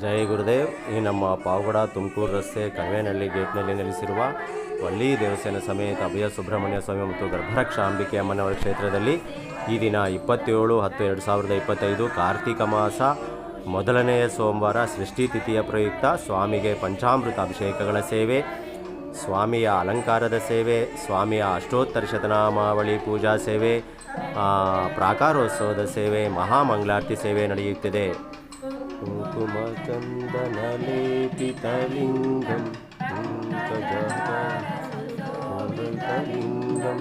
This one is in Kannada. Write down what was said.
ಜೈ ಗುರುದೇವ್. ಈ ನಮ್ಮ ಪಾವಗಡ ತುಮಕೂರು ರಸ್ತೆ ಕಣಿವೆನಹಳ್ಳಿ ಗೇಟ್ನಲ್ಲಿ ನೆಲೆಸಿರುವ ವಳ್ಳಿ ದೇವಸ್ಥಾನ ಸಮೇತ ಅಭಯ ಸುಬ್ರಹ್ಮಣ್ಯ ಸ್ವಾಮಿ ಮತ್ತು ಗರ್ಭರಕ್ಷ ಅಂಬಿಕೆ ಅಮ್ಮನವರ ಕ್ಷೇತ್ರದಲ್ಲಿ ಈ ದಿನ 27/10/2025 ಕಾರ್ತಿಕ ಮಾಸ ಮೊದಲನೆಯ ಸೋಮವಾರ ಸೃಷ್ಟಿ ತಿಥಿಯ ಪ್ರಯುಕ್ತ ಸ್ವಾಮಿಗೆ ಪಂಚಾಮೃತ ಅಭಿಷೇಕಗಳ ಸೇವೆ, ಸ್ವಾಮಿಯ ಅಲಂಕಾರದ ಸೇವೆ, ಸ್ವಾಮಿಯ ಅಷ್ಟೋತ್ತರ ಶತನಾಮಾವಳಿ ಪೂಜಾ ಸೇವೆ, ಪ್ರಾಕಾರೋತ್ಸವದ ಸೇವೆ, ಮಹಾಮಂಗಳಾರತಿ ಸೇವೆ ನಡೆಯುತ್ತಿದೆ. ಕುಂಕುಮ ಚಂದನ ಲೇಪಿತಲಿಂಗಂ ಲಿಂಗಂ